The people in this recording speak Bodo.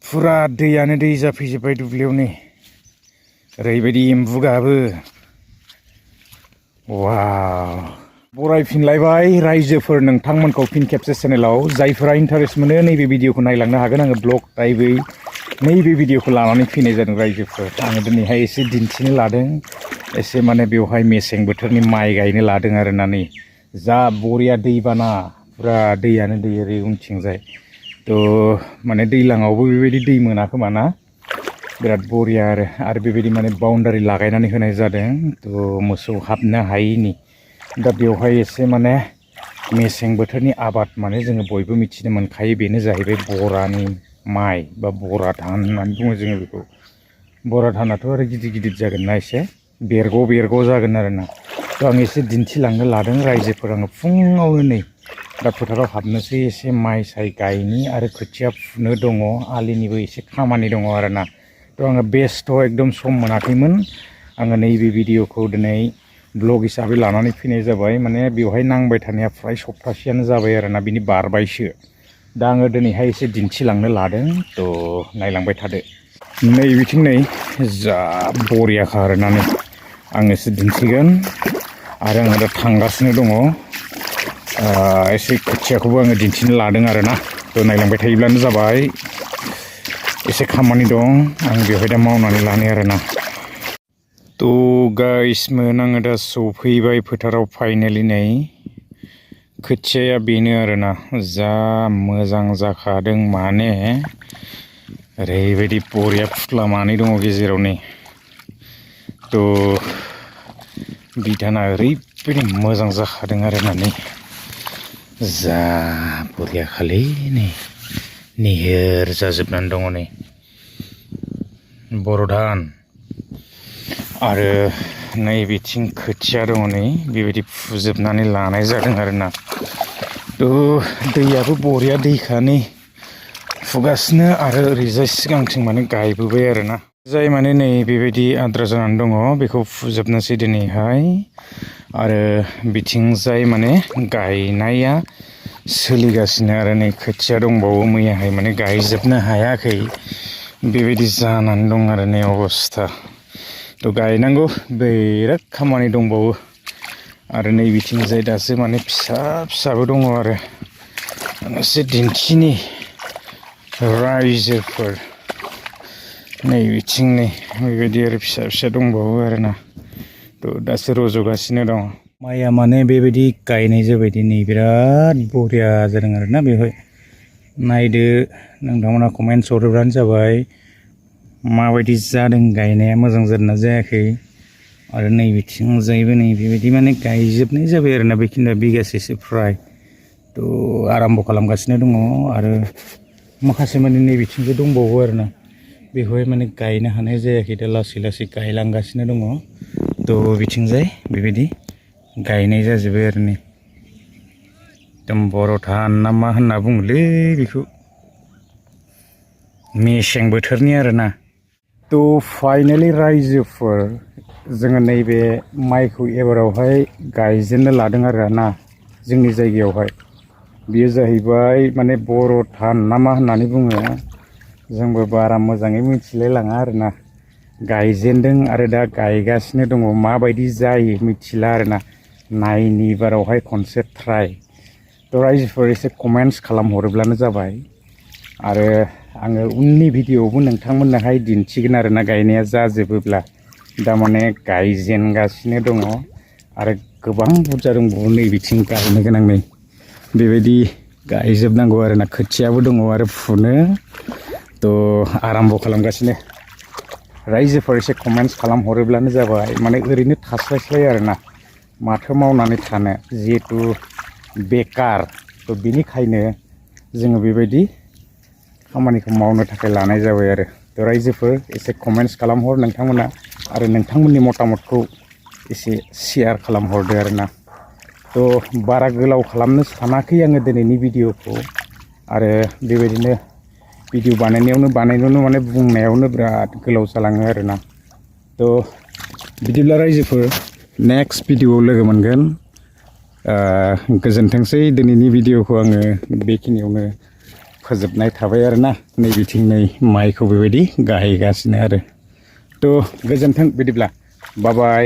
फुरा दैयानो दै जाफैजोब्बाय दुब्लियाव नै ओरैबायदि एम्बु गाबो वाव बरायफिनलायबाय रायजोफोर नोंथांमोनखौ फिन खेबसे चेनेलाव जायफोरा इन्टारेस्ट मोनो नैबे भिडिअखौ नायलांनो हागोन आङो ब्लग टाइपै नैबे भिडिअखौ लानानै फैनाय जादों रायजोफोर आङो दिनैहाय एसे दिन्थिनो लादों एसे माने बेवहाय मेसें बोथोरनि माइ गायनो लादों आरोना नै जा बरिया दैबाना फुरा दैयानो दै ओरै उनथिंजाय थ' माने दैलाङावबो बेबायदि दै मोना खोमा ना बिराद बरिया आरो बेबायदि माने बाउन्डारि लागायनानै होनाय जादों थ' मोसौ हाबनो हायैनि दा बेवहाय एसे माने मेसें बोथोरनि आबाद माने जोङो बयबो मिथिनो मोनखायो बेनो जाहैबाय बरानि माइ बा बरा धान होननानै बुङो जोङो बेखौ बरा धानाथ' आरो गिदिर गिदिर जागोन ना एसे बेरग' जागोन आरोना थ' आं एसे दिन्थिलांनो लादों रायजोफोर आङो फुङावनो नै दा फोथाराव हाबनोसै एसे माइ साइ गायनि आरो खोथिया फुनो दङ आलिनिबो एसे खामानि दङ आरोना थ' आङो बेस्थ' एकदम सम मोनाखैमोन आङो नैबे भिडिअखौ दिनै ब्लग हिसाबै लानानै फैनाय जाबाय माने बेवहाय नांबाय थानाया फ्राय सप्तासेयानो जाबाय आरोना बिनि बारबायसो दा आङो दिनैहाय एसे दिन्थिलांनो लादों थ' नायलांबाय थादो नै बिथिं नै जा बरियाखा आरोना नै आं एसे दिन्थिगोन आरो आङो दा थांगासिनो दङ एसे खोथियाखौबो आङो दिन्थिनो लादों आरोना थ' नायलांबाय थायोब्लानो जाबाय एसे खामानि दं आं बेवहाय दा मावनानै लानो आरोना थ' गाइसमोन आङो दा सफैबाय फोथाराव फाइनेलि नै खोथियाया बेनो आरोना जा मोजां जाखादों माने ओरैबायदि बरिया फुख्ला मानै दङ गेजेराव नै थ' बिधाना ओरैबायदि मोजां जाखादों आरोना नै जा बरियाखालै नै निहोर जाजोबनानै दङ नै बर' धान आरो नै बिथिं खोथिया दङ नै बेबायदि फुजोबनानै लानाय जादों आरोना थ' दैयाबो बरिया दैखा नै फुगासिनो आरो ओरैजाय सिगांथिं माने गायबोबाय आरोना जाय माने नै बेबायदि आद्रा जानानै दङ बेखौ फुजोबनोसै दिनैहाय आरो बिथिंजाय माने गायनाया सोलिगासिनो आरो नै खोथिया दंबावो मैयाहाय माने गायजोबनो हायाखै बेबायदि जानानै दं आरो नै अबस्था थ' गायनांगौ बिराद खामानि दंबावो आरो नै बिथिंजाय दासो माने फिसाबो दङ आरो एसे दिन्थिनि रायजोफोर नै बिथिं नै बेबायदि आरो फिसा दंबावो आरोना थ' दासो रज'गासिनो दं माइया माने बेबायदि गायनाय जाबायदि नै बिराद बरिया जादों आरोना बेवहाय नायदो नोंथांमोना कमेन्ट्स हरोब्लानो जाबाय माबायदि जादों गायनाया मोजां जादोंना जायाखै आरो नै बिथिंजायबो नै बेबायदि माने गायजोबनाय जाबाय आरोना बेखिनिया बिगासेसो फ्राय थ' आराम्भ' खालामगासिनो दङ आरो माखासे माने नै बिथिंबो दंबावो आरोना बेखौहाय माने गायनो हानाय जायाखै दा लासै गायलांगासिनो दङ थ' बिथिंजाय बेबायदि गायनाय जाजोब्बाय आरो नै एकदम बर' धान ना मा होनना बुङोलै बेखौ मेसें बोथोरनि आरोना थ' फाइनेलि रायजोफोर जोङो नैबे माइखौ एबारावहाय गायजेननो लादों आरोना जोंनि जायगायावहाय बेयो जाहैबाय माने बर' धान ना मा होननानै बुङो जोंबो बारा मोजाङै मिथिलाय लाङा आरोना गायजेनदों आरो दा गायगासिनो दङ माबायदि जायो मिथिला आरोना नायनि बारावहाय खनसे ट्राय थ' रायजोफोर एसे कमेन्ट्स खालामहरोब्लानो जाबाय आरो आङो उननि भिडिअआवबो नोंथांमोननोहाय दिन्थिगोन आरोना गायनाया जाजोबोब्ला दा माने गायजेनगासिनो दङ आरो गोबां बुरजा दंबावो नै बिथिं गायनो गोनां नै बेबायदि गायजोबनांगौ आरोना खोथियाबो दङ आरो फुनो थ' आराम्भ' खालामगासिनो रायजोफोर एसे कमेन्ट्स खालामहरोब्लानो जाबाय माने ओरैनो थास्लायस्लाय आरोना माथो मावनानै थानो जिहेथु बेकार थ' बिनिखायनो जोङो बेबायदि खामानिखौ मावनो थाखाय लानाय जाबाय आरो थ' रायजोफोर एसे कमेन्ट्स खालामहर नोंथांमोना आरो नोंथांमोननि मतामतखौ एसे शेयार खालामहरदो आरोना थ' बारा गोलाव खालामनो सानाखै आङो दिनैनि भिडिअखौ आरो बेबायदिनो भिडिअ बानायनायावनो माने बुंनायावनो बिराद गोलाव जालाङो आरोना थ' बिदिब्ला रायजोफोर नेक्स्ट भिडिअआव लोगो मोनगोन गोजोनथोंसै दिनैनि भिडिअखौ आङो बेखिनियावनो फोजोबनाय थाबाय आरोना नै बिथिं नै माइखौ बेबायदि गायगासिनो आरो थ' गोजोन्थों बिदिब्ला बाय बाय